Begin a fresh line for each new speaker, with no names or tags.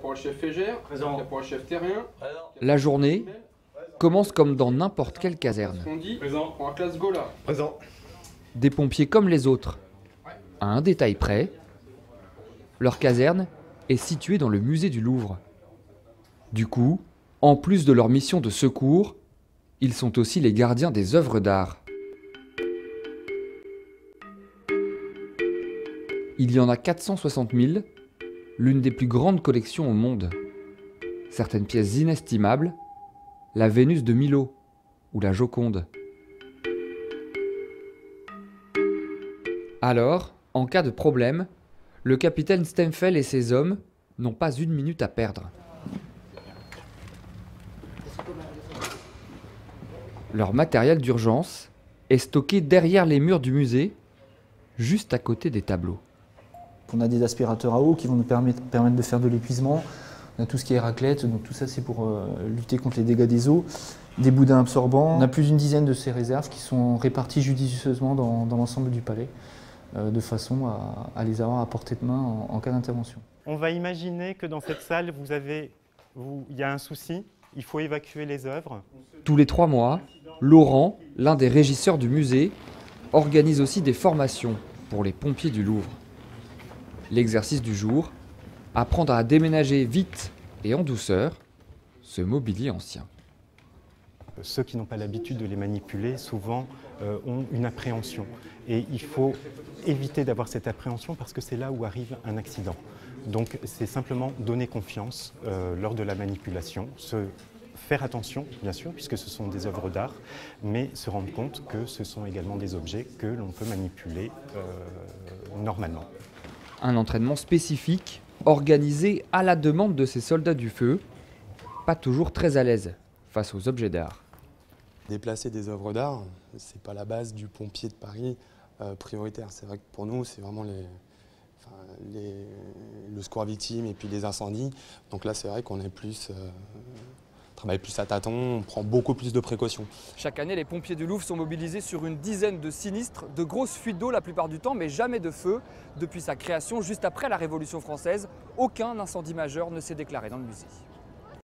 pour le chef Fégère.
Présent.
Pour le chef Terrien.
La journée commence comme dans n'importe quelle caserne.
Présent. Pour la classe Gola.
Présent.
Des pompiers comme les autres. À un détail près, leur caserne est située dans le musée du Louvre. Du coup, en plus de leur mission de secours, ils sont aussi les gardiens des œuvres d'art. Il y en a 460 000, l'une des plus grandes collections au monde. Certaines pièces inestimables, la Vénus de Milo ou la Joconde. Alors, en cas de problème, le capitaine Stempfel et ses hommes n'ont pas une minute à perdre. Leur matériel d'urgence est stocké derrière les murs du musée, juste à côté des tableaux.
On a des aspirateurs à eau qui vont nous permettre de faire de l'épuisement. On a tout ce qui est raclette, donc tout ça c'est pour lutter contre les dégâts des eaux. Des boudins absorbants. On a plus d'une dizaine de ces réserves qui sont réparties judicieusement dans l'ensemble du palais, de façon à les avoir à portée de main en cas d'intervention.
On va imaginer que dans cette salle, il y a un souci, il faut évacuer les œuvres.
Tous les 3 mois, Laurent, l'un des régisseurs du musée, organise aussi des formations pour les pompiers du Louvre. L'exercice du jour, apprendre à déménager vite et en douceur ce mobilier ancien.
Ceux qui n'ont pas l'habitude de les manipuler, souvent, ont une appréhension. Et il faut éviter d'avoir cette appréhension parce que c'est là où arrive un accident. Donc c'est simplement donner confiance lors de la manipulation, faire attention, bien sûr, puisque ce sont des œuvres d'art, mais se rendre compte que ce sont également des objets que l'on peut manipuler normalement.
Un entraînement spécifique, organisé à la demande de ces soldats du feu, pas toujours très à l'aise face aux objets d'art.
Déplacer des œuvres d'art, c'est pas la base du pompier de Paris prioritaire. C'est vrai que pour nous, c'est vraiment le secours à victimes et puis les incendies. Donc là, c'est vrai qu'on est plus... travaille plus à tâtons, on prend beaucoup plus de précautions.
Chaque année, les pompiers du Louvre sont mobilisés sur une dizaine de sinistres, de grosses fuites d'eau la plupart du temps, mais jamais de feu. Depuis sa création, juste après la Révolution française, aucun incendie majeur ne s'est déclaré dans le musée.